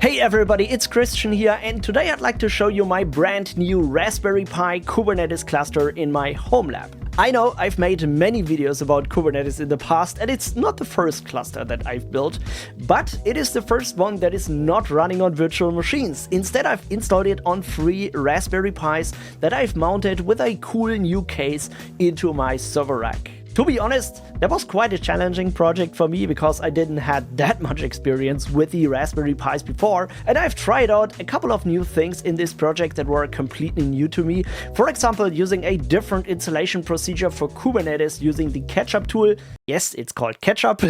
Hey everybody, it's Christian here, and today I'd like to show you my brand new Raspberry Pi Kubernetes cluster in my HomeLab. I know I've made many videos about Kubernetes in the past, and it's not the first cluster that I've built, but it is the first one that is not running on virtual machines. Instead, I've installed it on 3 Raspberry Pis that I've mounted with a cool new case into my server rack. To be honest, that was quite a challenging project for me because I didn't have that much experience with the Raspberry Pis before, and I've tried out a couple of new things in this project that were completely new to me. For example, using a different installation procedure for Kubernetes using the Ketchup tool. Yes, it's called Ketchup.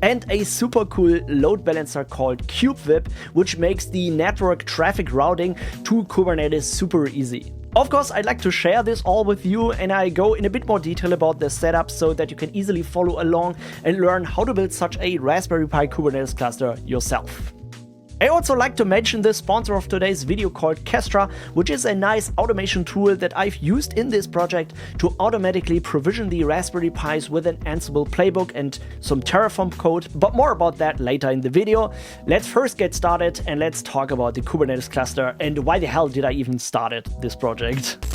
And a super cool load balancer called kube-vip, which makes the network traffic routing to Kubernetes super easy. Of course, I'd like to share this all with you, and I go in a bit more detail about the setup so that you can easily follow along and learn how to build such a Raspberry Pi Kubernetes cluster yourself. I also like to mention the sponsor of today's video called Kestra, which is a nice automation tool that I've used in this project to automatically provision the Raspberry Pis with an Ansible playbook and some Terraform code, but more about that later in the video. Let's first get started and let's talk about the Kubernetes cluster and why the hell did I even start this project.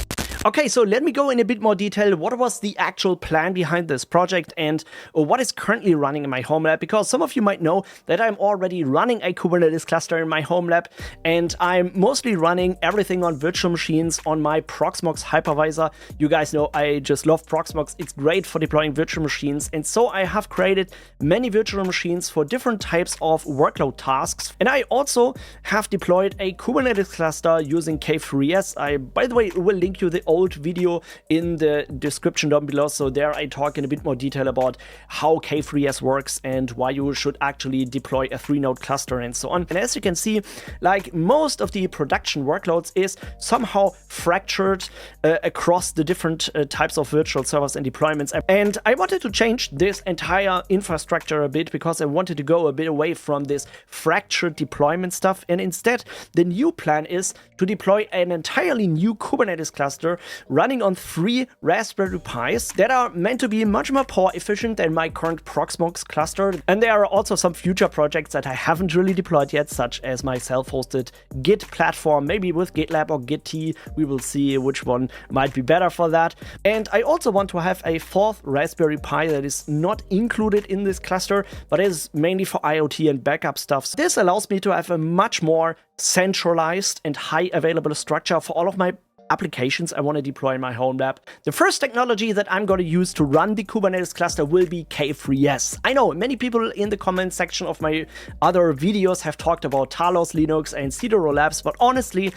Okay, so let me go in a bit more detail. What was the actual plan behind this project and what is currently running in my HomeLab? Because some of you might know that I'm already running a Kubernetes cluster in my HomeLab, and I'm mostly running everything on virtual machines on my Proxmox hypervisor. You guys know I just love Proxmox. It's great for deploying virtual machines, and so I have created many virtual machines for different types of workload tasks. And I also have deployed a Kubernetes cluster using K3s. I, by the way, will link you the old video in the description down below, so there I talk in a bit more detail about how K3s works and why you should actually deploy a 3-node cluster and so on. And as you can see, like most of the production workloads is somehow fractured across the different types of virtual servers and deployments. And I wanted to change this entire infrastructure a bit because I wanted to go a bit away from this fractured deployment stuff, and instead the new plan is to deploy an entirely new Kubernetes cluster running on 3 Raspberry Pis that are meant to be much more power efficient than my current Proxmox cluster. And there are also some future projects that I haven't really deployed yet, such as my self-hosted Git platform, maybe with GitLab or Git. We will see which one might be better for that. And I also want to have a 4th Raspberry Pi that is not included in this cluster, but is mainly for IoT and backup stuff. So this allows me to have a much more centralized and high available structure for all of my applications I want to deploy in my HomeLab. The first technology that I'm going to use to run the Kubernetes cluster will be K3s. I know many people in the comment section of my other videos have talked about Talos Linux and Cedar Labs, but honestly,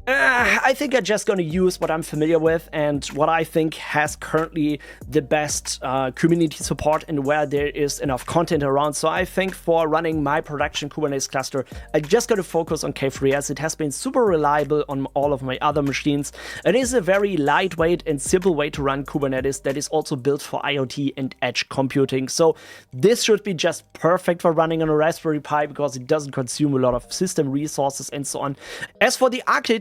I think I'm just going to use what I'm familiar with and what I think has currently the best community support and where there is enough content around. So I think for running my production Kubernetes cluster, I'm just going to focus on K3s. It has been super reliable on all of my other machines. It is a very lightweight and simple way to run Kubernetes that is also built for IoT and edge computing. So this should be just perfect for running on a Raspberry Pi because it doesn't consume a lot of system resources and so on. As for the architecture,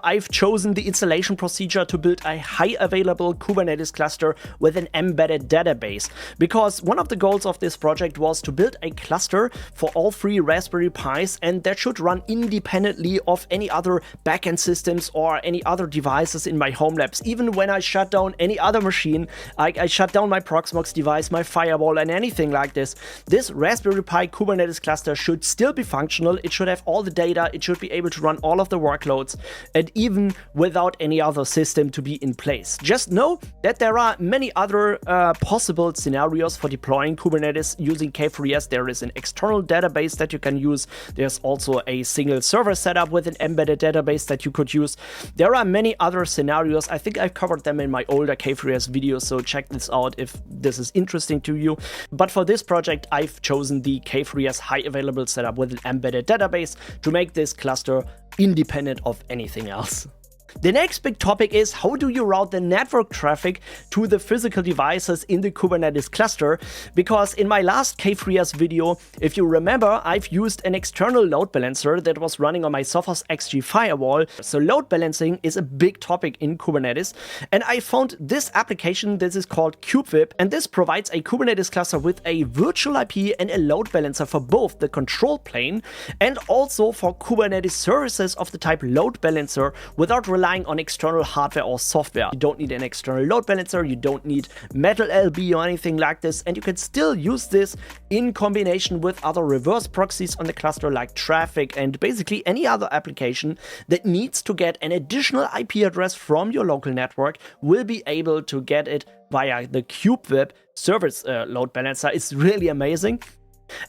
I've chosen the installation procedure to build a high available Kubernetes cluster with an embedded database, because one of the goals of this project was to build a cluster for all 3 Raspberry Pis, and that should run independently of any other backend systems or any other devices in my HomeLabs. Even when I shut down any other machine, I shut down my Proxmox device, my firewall, and anything like this, this Raspberry Pi Kubernetes cluster should still be functional. It should have all the data, it should be able to run all of the workloads, and even without any other system to be in place. Just know that there are many other possible scenarios for deploying Kubernetes using K3s. There is an external database that you can use. There's also a single server setup with an embedded database that you could use. There are many other scenarios. I think I've covered them in my older K3s videos, so check this out if this is interesting to you. But for this project, I've chosen the K3s high available setup with an embedded database to make this cluster independent of anything else. The next big topic is how do you route the network traffic to the physical devices in the Kubernetes cluster, because in my last K3s video, if you remember, I've used an external load balancer that was running on my Sophos XG firewall. So load balancing is a big topic in Kubernetes, and I found this application. This is called kube-vip, and this provides a Kubernetes cluster with a virtual IP and a load balancer for both the control plane and also for Kubernetes services of the type load balancer without relying on external hardware or software. You don't need an external load balancer, you don't need MetalLB or anything like this, and you can still use this in combination with other reverse proxies on the cluster like traffic and basically any other application that needs to get an additional IP address from your local network will be able to get it via the kube-vip service load balancer. It's really amazing.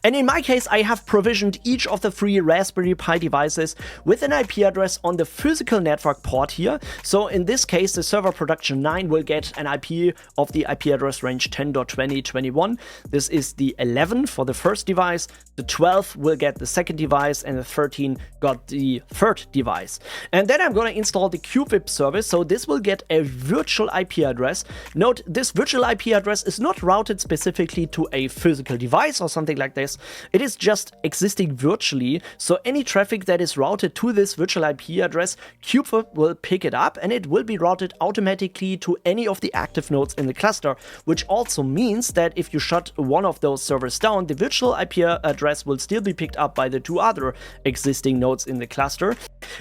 And in my case, I have provisioned each of the 3 Raspberry Pi devices with an IP address on the physical network port here. So in this case, the server production 9 will get an IP of the IP address range 10.20.21. This is the 11 for the first device, the 12 will get the second device, and the 13 got the third device. And then I'm going to install the kube-vip service, so this will get a virtual IP address. Note, this virtual IP address is not routed specifically to a physical device or something like this. It is just existing virtually, so any traffic that is routed to this virtual IP address, kube-vip will pick it up and it will be routed automatically to any of the active nodes in the cluster, which also means that if you shut one of those servers down, the virtual IP address will still be picked up by the 2 other existing nodes in the cluster.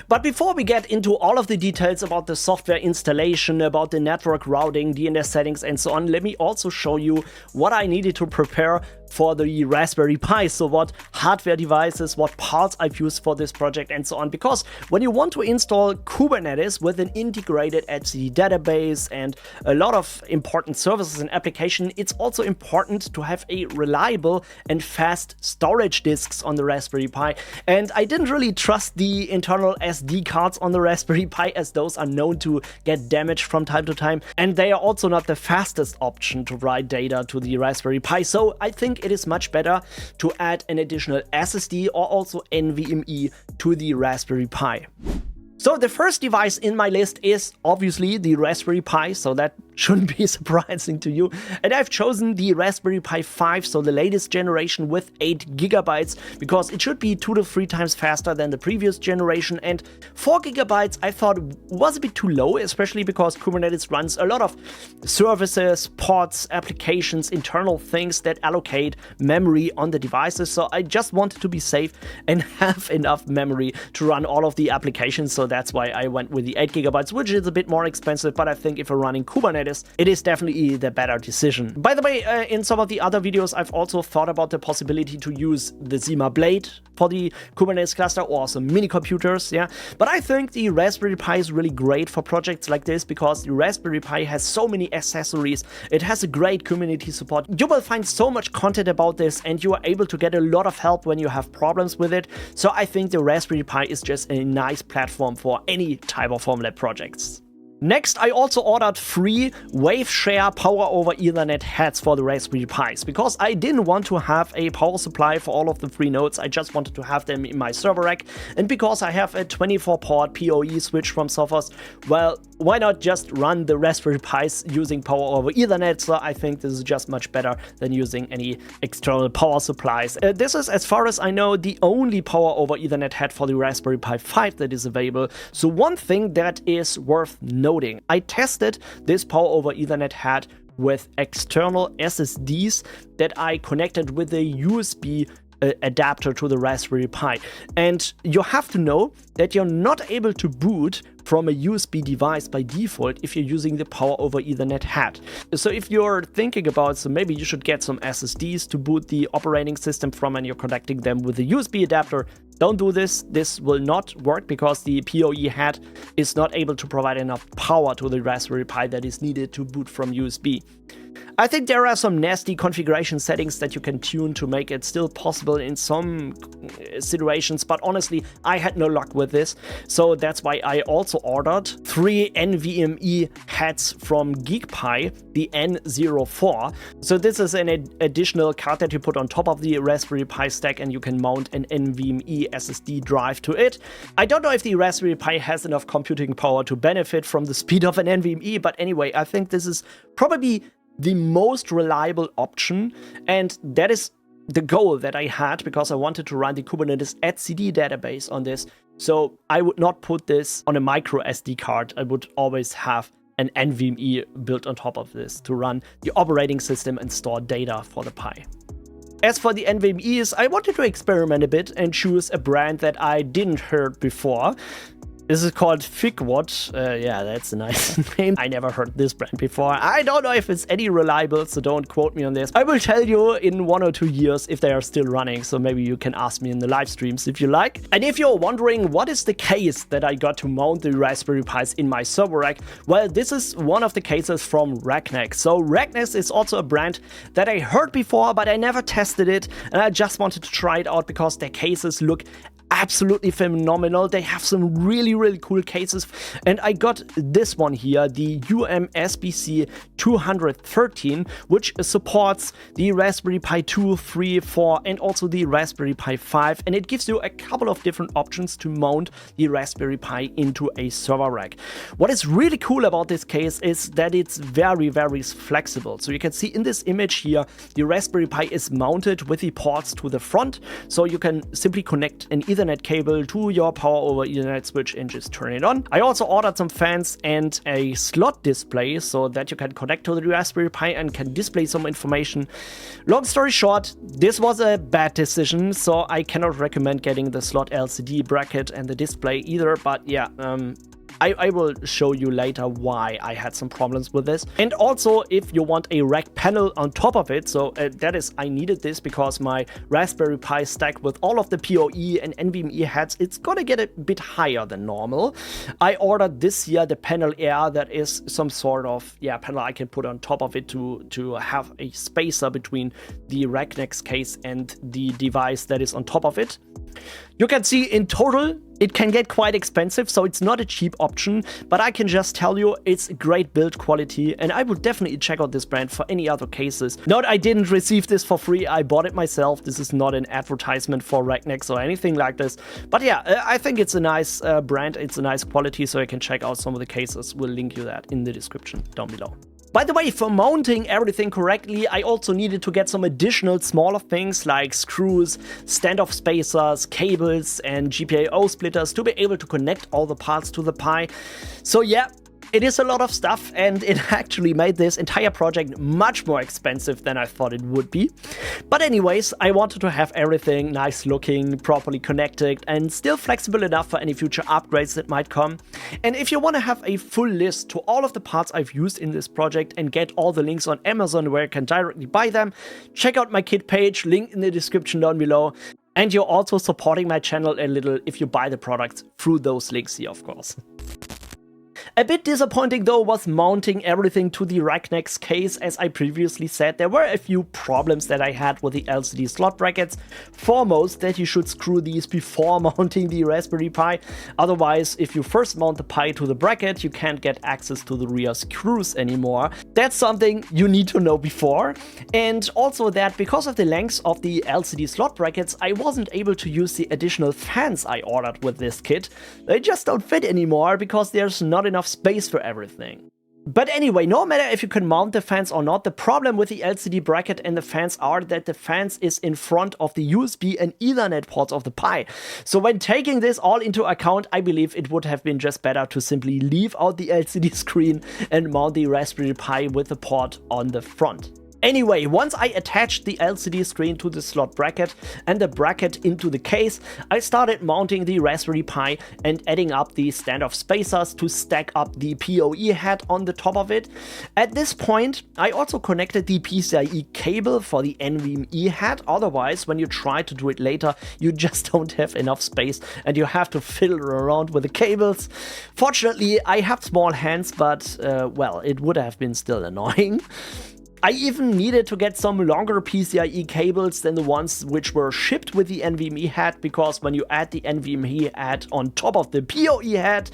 But before we get into all of the details about the software installation, about the network routing, DNS settings and so on, let me also show you what I needed to prepare for the Raspberry Pi. So what hardware devices, what parts I've used for this project and so on. Because when you want to install Kubernetes with an integrated etcd database and a lot of important services and application, it's also important to have a reliable and fast storage disks on the Raspberry Pi. And I didn't really trust the internal SD cards on the Raspberry Pi, as those are known to get damaged from time to time. And they are also not the fastest option to write data to the Raspberry Pi. So I think it is much better to add an additional SSD or also NVMe to the Raspberry Pi. So the first device in my list is obviously the Raspberry Pi, so that shouldn't be surprising to you. And I've chosen the Raspberry Pi 5, so the latest generation with 8 GB, because it should be 2 to 3 times faster than the previous generation. And 4 GB I thought was a bit too low, especially because Kubernetes runs a lot of services, pods, applications, internal things that allocate memory on the devices. So I just wanted to be safe and have enough memory to run all of the applications. So that's why I went with the 8 GB, which is a bit more expensive, but I think if you're running Kubernetes, it is definitely the better decision. By the way, in some of the other videos, I've also thought about the possibility to use the Zima Blade for the Kubernetes cluster or some mini computers, yeah. But I think the Raspberry Pi is really great for projects like this because the Raspberry Pi has so many accessories. It has a great community support. You will find so much content about this and you are able to get a lot of help when you have problems with it. So I think the Raspberry Pi is just a nice platform for any type of HomeLab projects. Next, I also ordered 3 WaveShare Power over Ethernet heads for the Raspberry Pis, because I didn't want to have a power supply for all of the 3 nodes. I just wanted to have them in my server rack, and because I have a 24-port PoE switch from Sophos, well, why not just run the Raspberry Pis using Power over Ethernet? So I think this is just much better than using any external power supplies. This is, as far as I know, the only Power over Ethernet head for the Raspberry Pi 5 that is available. So one thing that is worth noting, I tested this Power over Ethernet head with external SSDs that I connected with a USB adapter to the Raspberry Pi. And you have to know that you're not able to boot from a USB device by default if you're using the Power over Ethernet head. So if you're thinking about, so maybe you should get some SSDs to boot the operating system from and you're connecting them with a USB adapter, don't do this. This will not work because the PoE head is not able to provide enough power to the Raspberry Pi that is needed to boot from USB. I think there are some nasty configuration settings that you can tune to make it still possible in some situations, but honestly, I had no luck with this. So that's why I also ordered 3 NVMe heads from GeekPi, the N04. So this is an additional card that you put on top of the Raspberry Pi stack, and you can mount an NVMe SSD drive to it. I don't know if the Raspberry Pi has enough computing power to benefit from the speed of an NVMe, but anyway, I think this is probably the most reliable option, and that is the goal that I had because I wanted to run the Kubernetes etcd database on this. So I would not put this on a micro SD card. I would always have an NVMe built on top of this to run the operating system and store data for the Pi. As for the NVMEs, I wanted to experiment a bit and choose a brand that I didn't heard before. This is called Figwood. Yeah, that's a nice name. I never heard this brand before. I don't know if it's any reliable, so don't quote me on this. I will tell you in 1 or 2 years if they are still running, so maybe you can ask me in the live streams if you like. And if you're wondering what is the case that I got to mount the Raspberry Pis in my server rack, well, this is one of the cases from Racknex. So Racknex is also a brand that I heard before, but I never tested it, and I just wanted to try it out because their cases look absolutely phenomenal. They have some really cool cases, and I got this one here, the UMSBC 213, which supports the Raspberry Pi 2, 3, 4, and also the Raspberry Pi 5, and it gives you a couple of different options to mount the Raspberry Pi into a server rack. What is really cool about this case is that it's very flexible. So you can see in this image here, the Raspberry Pi is mounted with the ports to the front, so you can simply connect an Ethernet cable to your power over Ethernet switch and just turn it on. I also ordered some fans and a slot display so that you can connect to the Raspberry Pi and can display some information. Long story short, this was a bad decision, so I cannot recommend getting the slot LCD bracket and the display either, but yeah, I will show you later why I had some problems with this. And also, if you want a rack panel on top of it, so that is, I needed this because my Raspberry Pi stack with all of the PoE and NVMe heads, it's gonna get a bit higher than normal. I ordered this here, the panel air, that is some sort of, yeah, panel I can put on top of it to have a spacer between the Racknex case and the device that is on top of it. You can see in total, it can get quite expensive, so it's not a cheap option, but I can just tell you it's great build quality, and I would definitely check out this brand for any other cases. Note, I didn't receive this for free, I bought it myself. This is not an advertisement for Racknex or anything like this, but yeah, I think it's a nice brand, it's a nice quality, so you can check out some of the cases. We'll link you that in the description down below. By the way, for mounting everything correctly, I also needed to get some additional smaller things like screws, standoff spacers, cables, and GPIO splitters to be able to connect all the parts to the Pi. So yeah, it is a lot of stuff, and it actually made this entire project much more expensive than I thought it would be. But anyways, I wanted to have everything nice looking, properly connected, and still flexible enough for any future upgrades that might come. And if you want to have a full list to all of the parts I've used in this project and get all the links on Amazon where you can directly buy them, check out my kit page, link in the description down below. And you're also supporting my channel a little if you buy the products through those links here, of course. A bit disappointing though was mounting everything to the Racknex case. As I previously said, there were a few problems that I had with the LCD slot brackets. Foremost, that you should screw these before mounting the Raspberry Pi. Otherwise, if you first mount the Pi to the bracket, you can't get access to the rear screws anymore. That's something you need to know before. And also that because of the length of the LCD slot brackets, I wasn't able to use the additional fans I ordered with this kit. They just don't fit anymore because there's not enough space for everything. But anyway, no matter if you can mount the fans or not, the problem with the LCD bracket and the fans are that the fans is in front of the USB and Ethernet ports of the Pi. So when taking this all into account, I believe it would have been just better to simply leave out the LCD screen and mount the Raspberry Pi with the port on the front. Anyway, once I attached the LCD screen to the slot bracket and the bracket into the case, I started mounting the Raspberry Pi and adding up the standoff spacers to stack up the PoE head on the top of it. At this point, I also connected the PCIe cable for the NVMe head. Otherwise, when you try to do it later, you just don't have enough space and you have to fiddle around with the cables. Fortunately, I have small hands, but well, it would have been still annoying. I even needed to get some longer PCIe cables than the ones which were shipped with the NVMe head, because when you add the NVMe head on top of the PoE head,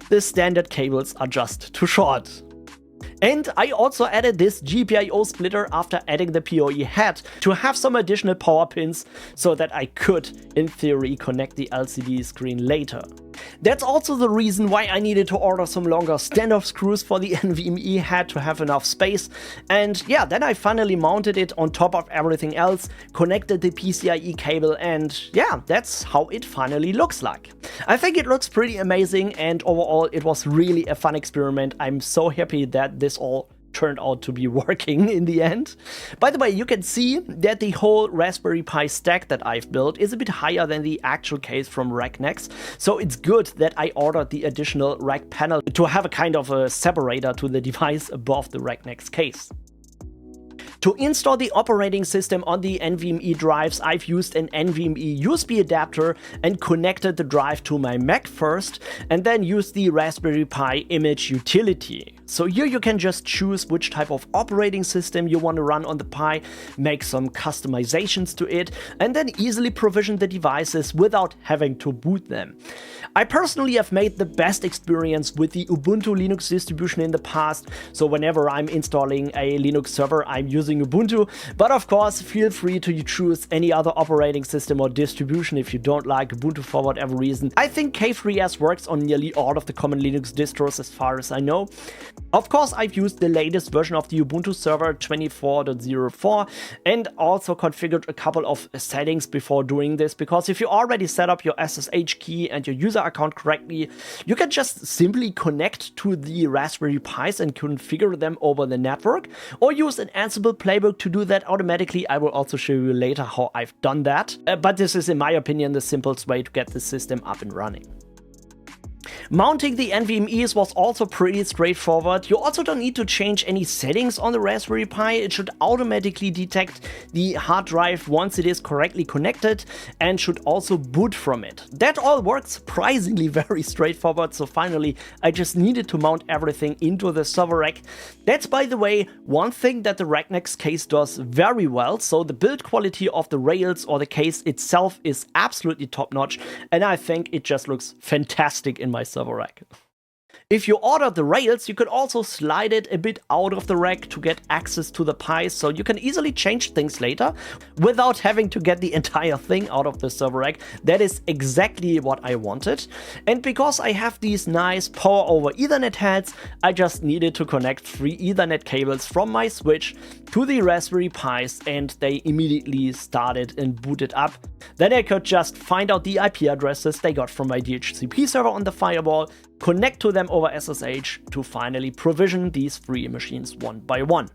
the standard cables are just too short. And I also added this GPIO splitter after adding the PoE head to have some additional power pins so that I could, in theory, connect the LCD screen later. That's also the reason why I needed to order some longer standoff screws for the NVMe head to have enough space. And yeah, then I finally mounted it on top of everything else, connected the PCIe cable, and yeah, that's how it finally looks like. I think it looks pretty amazing, and overall it was really a fun experiment. I'm so happy that this all turned out to be working in the end. By the way, you can see that the whole Raspberry Pi stack that I've built is a bit higher than the actual case from RackNext, so it's good that I ordered the additional rack panel to have a kind of a separator to the device above the RackNext case. To install the operating system on the NVMe drives, I've used an NVMe USB adapter and connected the drive to my Mac first, and then used the Raspberry Pi image utility. So here you can just choose which type of operating system you want to run on the Pi, make some customizations to it, and then easily provision the devices without having to boot them. I personally have made the best experience with the Ubuntu Linux distribution in the past, so whenever I'm installing a Linux server, I'm using Ubuntu, but of course feel free to choose any other operating system or distribution if you don't like Ubuntu for whatever reason. I think K3s works on nearly all of the common Linux distros as far as I know. Of course, I've used the latest version of the Ubuntu server 24.04 and also configured a couple of settings before doing this, because if you already set up your SSH key and your user account correctly, you can just simply connect to the Raspberry Pis and configure them over the network, or use an Ansible playbook to do that automatically. I will also show you later how I've done that, but this is in my opinion the simplest way to get the system up and running. Mounting the NVMEs was also pretty straightforward. You also don't need to change any settings on the Raspberry Pi. It should automatically detect the hard drive once it is correctly connected and should also boot from it. That all works surprisingly very straightforward, so finally I just needed to mount everything into the server rack. That's, by the way, one thing that the RackNext case does very well, so the build quality of the rails or the case itself is absolutely top notch, and I think it just looks fantastic in my server rack. If you ordered the rails, you could also slide it a bit out of the rack to get access to the Pi, so you can easily change things later without having to get the entire thing out of the server rack. That is exactly what I wanted. And because I have these nice power over Ethernet heads, I just needed to connect 3 Ethernet cables from my switch to the Raspberry Pis, and they immediately started and booted up. Then I could just find out the IP addresses they got from my DHCP server on the firewall, connect to them over SSH to finally provision these 3 machines one by one.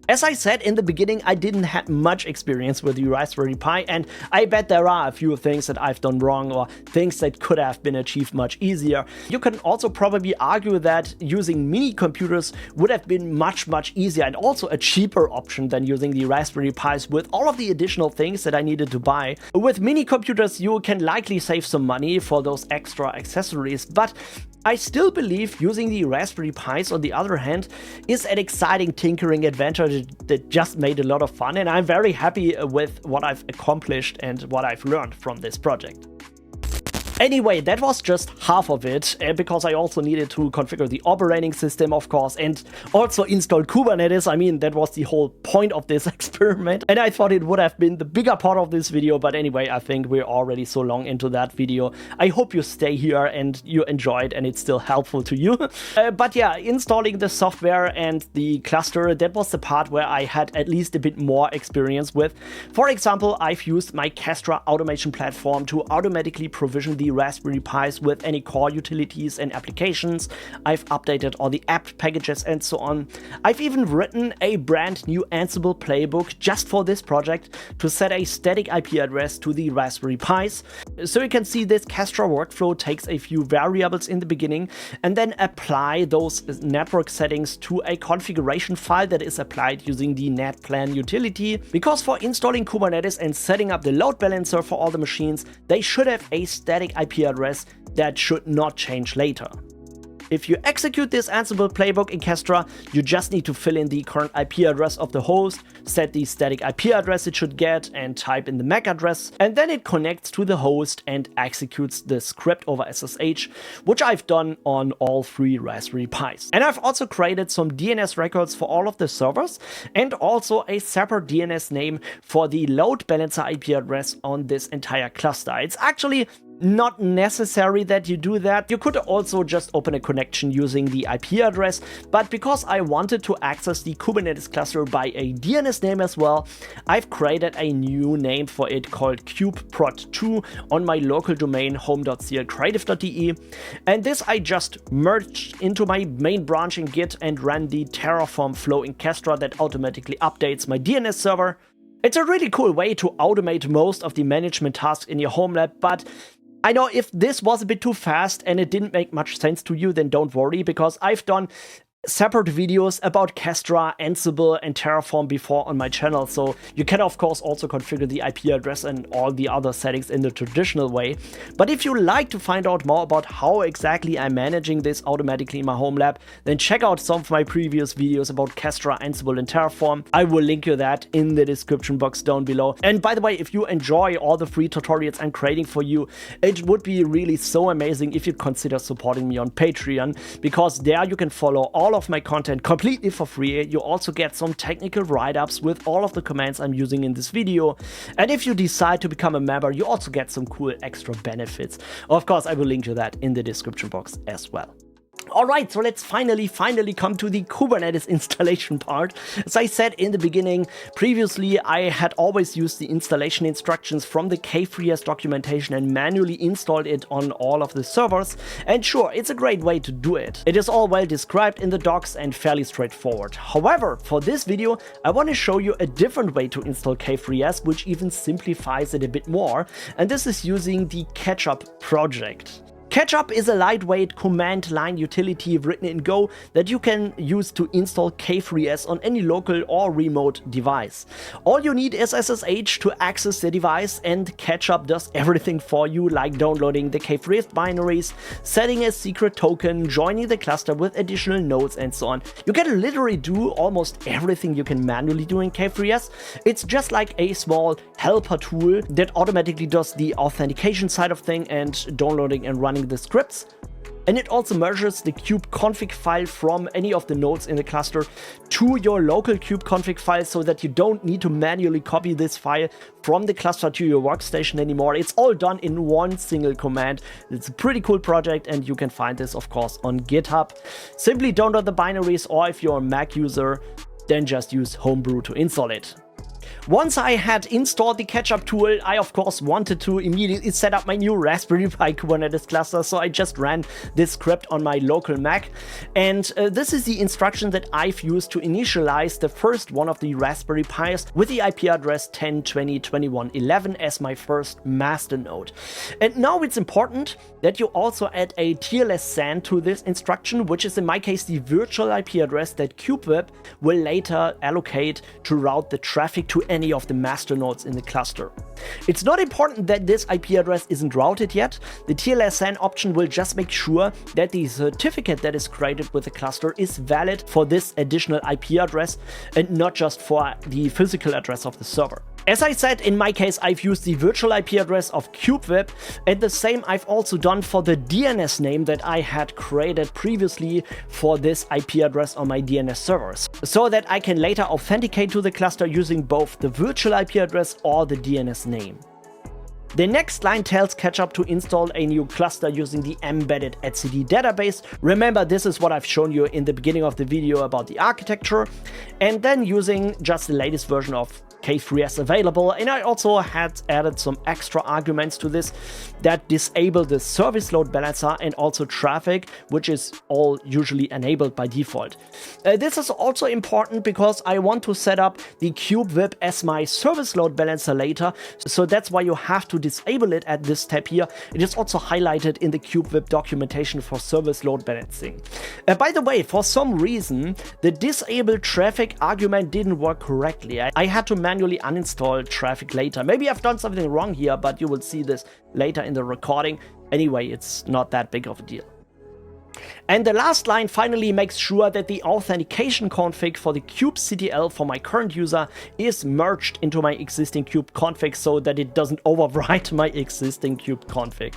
As I said in the beginning, I didn't have much experience with the Raspberry Pi, and I bet there are a few things that I've done wrong or things that could have been achieved much easier. You can also probably argue that using mini computers would have been much easier and also a cheaper option than using the Raspberry Pis with all of the additional things that I needed to buy. With mini computers, you can likely save some money for those extra accessories, but I still believe using the Raspberry Pis, on the other hand, is an exciting tinkering adventure that just made a lot of fun, and I'm very happy with what I've accomplished and what I've learned from this project. Anyway, that was just half of it, because I also needed to configure the operating system, of course, and also install Kubernetes. I mean, that was the whole point of this experiment, and I thought it would have been the bigger part of this video, but anyway, I think we're already so long into that video. I hope you stay here and you enjoyed and it's still helpful to you. But yeah, installing the software and the cluster, that was the part where I had at least a bit more experience with. For example, I've used my Kestra automation platform to automatically provision the Raspberry Pis with any core utilities and applications. I've updated all the apt packages and so on. I've even written a brand new Ansible playbook just for this project to set a static IP address to the Raspberry Pis. So you can see this Kestra workflow takes a few variables in the beginning and then apply those network settings to a configuration file that is applied using the netplan utility. Because for installing Kubernetes and setting up the load balancer for all the machines, they should have a static IP address that should not change later. If you execute this Ansible playbook in Kestra, you just need to fill in the current IP address of the host, set the static IP address it should get, and type in the MAC address, and then it connects to the host and executes the script over SSH, which I've done on all 3 Raspberry Pis. And I've also created some DNS records for all of the servers, and also a separate DNS name for the load balancer IP address on this entire cluster. It's actually not necessary that you do that. You could also just open a connection using the IP address, but because I wanted to access the Kubernetes cluster by a DNS name as well, I've created a new name for it called kubeprod2 on my local domain home.clcreative.de, and this I just merged into my main branch in Git and ran the Terraform flow in Kestra that automatically updates my DNS server. It's a really cool way to automate most of the management tasks in your HomeLab, but I know if this was a bit too fast and it didn't make much sense to you, then don't worry, because I've done separate videos about Kestra, Ansible, and Terraform before on my channel, so you can of course also configure the IP address and all the other settings in the traditional way. But if you like to find out more about how exactly I'm managing this automatically in my HomeLab, then check out some of my previous videos about Kestra, Ansible, and Terraform. I will link you that in the description box down below. And by the way, if you enjoy all the free tutorials I'm creating for you, it would be really so amazing if you consider supporting me on Patreon, because there you can follow all of my content completely for free. You also get some technical write-ups with all of the commands I'm using in this video, and if you decide to become a member, you also get some cool extra benefits. Of course, I will link to that in the description box as well. Alright, so let's finally come to the Kubernetes installation part. As I said in the beginning, previously I had always used the installation instructions from the K3s documentation and manually installed it on all of the servers. And sure, it's a great way to do it. It is all well described in the docs and fairly straightforward. However, for this video, I want to show you a different way to install K3s, which even simplifies it a bit more. And this is using the Ketchup project. Ketchup is a lightweight command line utility written in Go that you can use to install K3s on any local or remote device. All you need is SSH to access the device, and Ketchup does everything for you, like downloading the K3s binaries, setting a secret token, joining the cluster with additional nodes, and so on. You can literally do almost everything you can manually do in K3s. It's just like a small helper tool that automatically does the authentication side of things and downloading and running the scripts. And it also merges the kube-config file from any of the nodes in the cluster to your local kube-config file, so that you don't need to manually copy this file from the cluster to your workstation anymore. It's all done in one single command. It's a pretty cool project, and you can find this of course on GitHub. Simply download the binaries, or if you're a Mac user, then just use Homebrew to install it. Once I had installed the Ketchup tool, I of course wanted to immediately set up my new Raspberry Pi Kubernetes cluster, so I just ran this script on my local Mac. And this is the instruction that I've used to initialize the first one of the Raspberry Pis with the IP address 10.20.21.11 as my first master node. And now it's important that you also add a TLS SAN to this instruction, which is in my case the virtual IP address that kube-vip will later allocate to route the traffic to any of the master nodes in the cluster. It's not important that this IP address isn't routed yet. The TLS SAN option will just make sure that the certificate that is created with the cluster is valid for this additional IP address and not just for the physical address of the server. As I said, in my case, I've used the virtual IP address of kube-vip, and the same I've also done for the DNS name that I had created previously for this IP address on my DNS servers, so that I can later authenticate to the cluster using both the virtual IP address or the DNS name. The next line tells Ketchup to install a new cluster using the embedded etcd database. Remember, this is what I've shown you in the beginning of the video about the architecture, and then using just the latest version of K3s available. And I also had added some extra arguments to this that disable the service load balancer and also traffic, which is all usually enabled by default. This is also important because I want to set up the kube-vip as my service load balancer later, so that's why you have to disable it at this step here. It is also highlighted in the kube-vip documentation for service load balancing. By the way, for some reason, the disable traffic argument didn't work correctly. I had to manually uninstall traffic later. Maybe I've done something wrong here, but you will see this later in the recording. Anyway, it's not that big of a deal. And the last line finally makes sure that the authentication config for the kubectl for my current user is merged into my existing kube config so that it doesn't overwrite my existing kube config.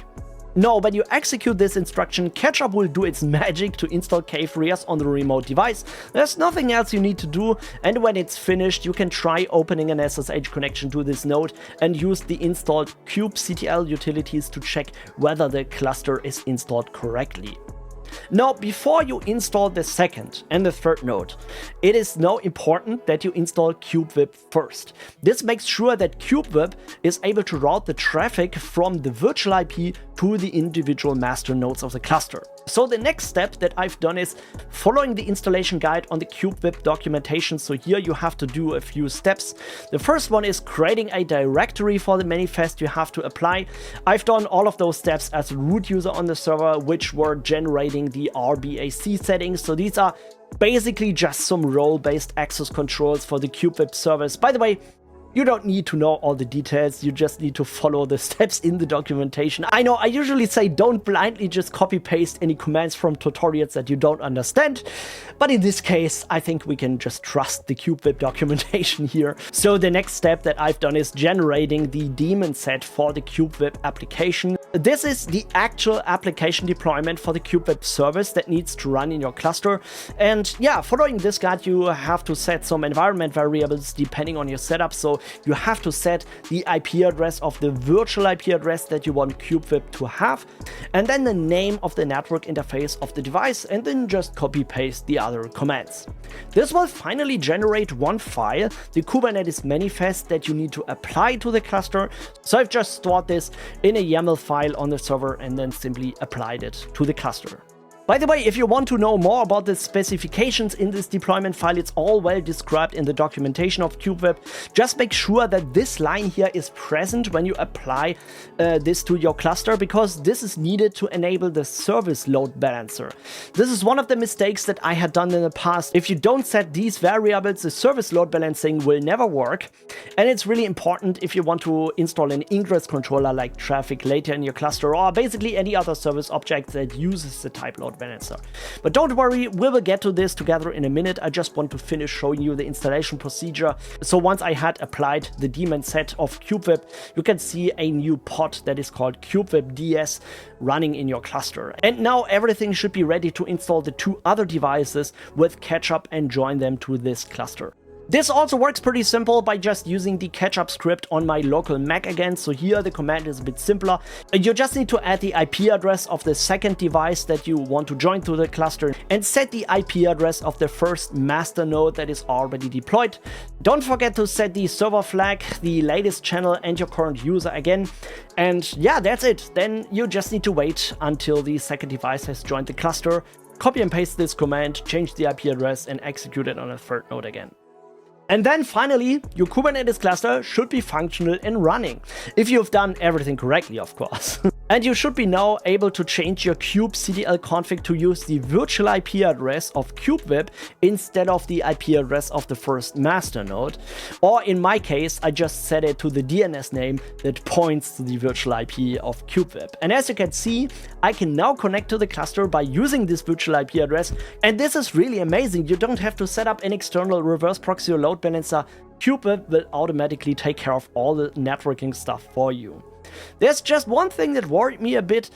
Now, when you execute this instruction, Ketchup will do its magic to install KFreeOS on the remote device. There's nothing else you need to do, and when it's finished, you can try opening an SSH connection to this node and use the installed kubectl utilities to check whether the cluster is installed correctly. Now, before you install the second and the third node, it is now important that you install kube-vip first. This makes sure that kube-vip is able to route the traffic from the virtual IP to the individual master nodes of the cluster. So the next step that I've done is following the installation guide on the kube-vip documentation. So here you have to do a few steps. The first one is creating a directory for the manifest you have to apply. I've done all of those steps as a root user on the server, which were generating the RBAC settings. So these are basically just some role-based access controls for the kube-vip service. By the way, you don't need to know all the details, you just need to follow the steps in the documentation. I know I usually say don't blindly just copy-paste any commands from tutorials that you don't understand, but in this case, I think we can just trust the kube-vip documentation here. So the next step that I've done is generating the daemon set for the kube-vip application. This is the actual application deployment for the kube-vip service that needs to run in your cluster. And yeah, following this guide, you have to set some environment variables depending on your setup. So you have to set the IP address of the virtual IP address that you want kube-vip to have, and then the name of the network interface of the device, and then just copy-paste the other commands. This will finally generate one file, the Kubernetes manifest that you need to apply to the cluster. So I've just stored this in a YAML file on the server and then simply applied it to the cluster. By the way, if you want to know more about the specifications in this deployment file, it's all well described in the documentation of kube-vip. Just make sure that this line here is present when you apply this to your cluster, because this is needed to enable the service load balancer. This is one of the mistakes that I had done in the past. If you don't set these variables, the service load balancing will never work. And it's really important if you want to install an ingress controller like traffic later in your cluster, or basically any other service object that uses the type load balancer. But don't worry, we will get to this together in a minute. I just want to finish showing you the installation procedure. So once I had applied the daemon set of kube-vip, you can see a new pod that is called kube-vip DS running in your cluster. And now everything should be ready to install the two other devices with Ketchup and join them to this cluster. This also works pretty simple by just using the Ketchup script on my local Mac again. So here the command is a bit simpler. You just need to add the IP address of the second device that you want to join to the cluster and set the IP address of the first master node that is already deployed. Don't forget to set the server flag, the latest channel, and your current user again. And yeah, that's it. Then you just need to wait until the second device has joined the cluster, copy and paste this command, change the IP address, and execute it on a third node again. And then finally, your Kubernetes cluster should be functional and running, if you've done everything correctly, of course. And you should be now able to change your kubectl config to use the virtual IP address of kube-vip instead of the IP address of the first master node. Or in my case, I just set it to the DNS name that points to the virtual IP of kube-vip. And as you can see, I can now connect to the cluster by using this virtual IP address. And this is really amazing. You don't have to set up an external reverse proxy or load balancer. kube-vip will automatically take care of all the networking stuff for you. There's just one thing that worried me a bit.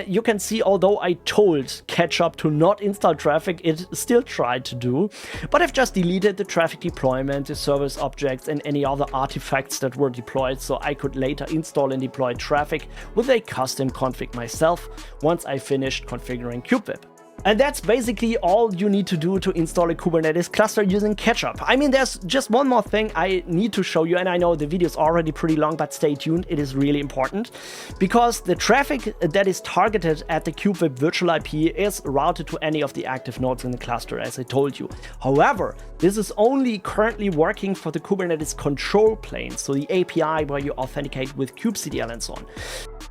You can see, although I told Ketchup to not install traffic, it still tried to do. But I've just deleted the traffic deployment, the service objects, and any other artifacts that were deployed, so I could later install and deploy traffic with a custom config myself once I finished configuring kube-vip. And that's basically all you need to do to install a Kubernetes cluster using Ketchup. I mean, there's just one more thing I need to show you, and I know the video is already pretty long, but stay tuned, it is really important. Because the traffic that is targeted at the kube-vip virtual IP is routed to any of the active nodes in the cluster, as I told you. However, this is only currently working for the Kubernetes control plane, so the API where you authenticate with kubectl and so on.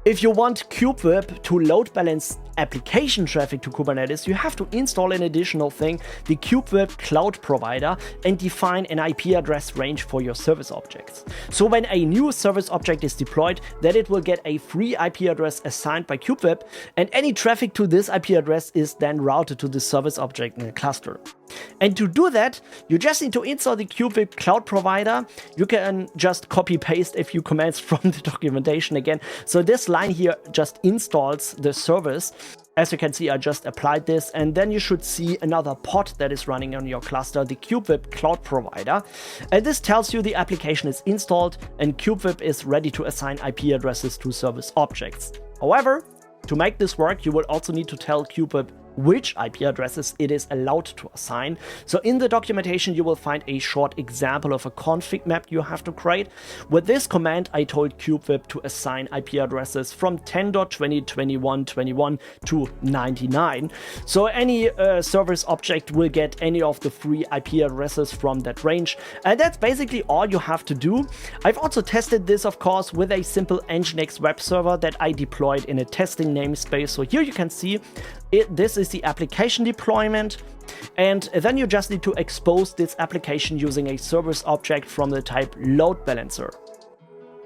If you want kube-vip to load balance application traffic to Kubernetes, you have to install an additional thing, the kube-vip cloud provider, and define an IP address range for your service objects. So when a new service object is deployed, then it will get a free IP address assigned by kube-vip, and any traffic to this IP address is then routed to the service object in the cluster. And to do that, you just need to install the kube-vip cloud provider. You can just copy-paste a few commands from the documentation again. So this line here just installs the service. As you can see, I just applied this, and then you should see another pod that is running on your cluster, the kube-vip cloud provider. And this tells you the application is installed and kube-vip is ready to assign IP addresses to service objects. However, to make this work, you will also need to tell kube-vip which IP addresses it is allowed to assign. So in the documentation, you will find a short example of a config map you have to create. With this command, I told kube-vip to assign IP addresses from 10.20.21.21 to 99. So any service object will get any of the free IP addresses from that range. And that's basically all you have to do. I've also tested this, of course, with a simple Nginx web server that I deployed in a testing namespace. So here you can see this is the application deployment, and then you just need to expose this application using a service object from the type load balancer.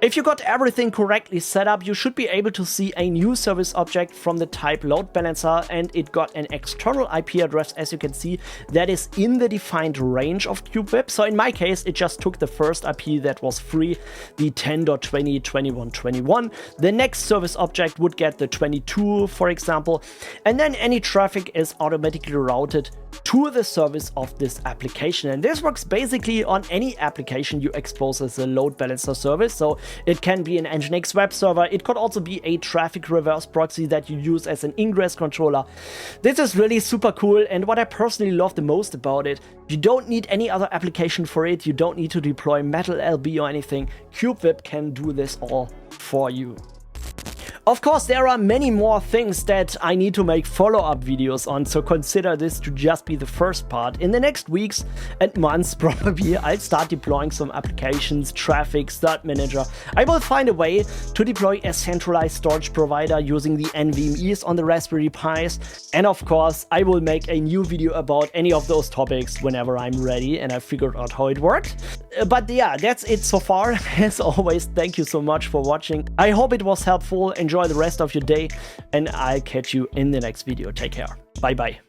If you got everything correctly set up, you should be able to see a new service object from the type load balancer, and it got an external IP address, as you can see, that is in the defined range of kube-vip. So in my case, it just took the first IP that was free, the 10.20.21.21. The next service object would get the 22, for example, and then any traffic is automatically routed to the service of this application. And this works basically on any application you expose as a load balancer service. So it can be an Nginx web server. It could also be a traffic reverse proxy that you use as an ingress controller. This is really super cool. And what I personally love the most about it, you don't need any other application for it. You don't need to deploy MetalLB or anything. kube-vip can do this all for you. Of course, there are many more things that I need to make follow-up videos on, so consider this to just be the first part. In the next weeks and months, probably, I'll start deploying some applications, traffic, start manager. I will find a way to deploy a centralized storage provider using the NVMEs on the Raspberry Pis. And of course, I will make a new video about any of those topics whenever I'm ready and I figured out how it works. But yeah, that's it so far. As always, thank you so much for watching. I hope it was helpful. Enjoy the rest of your day, and I'll catch you in the next video. Take care. Bye bye.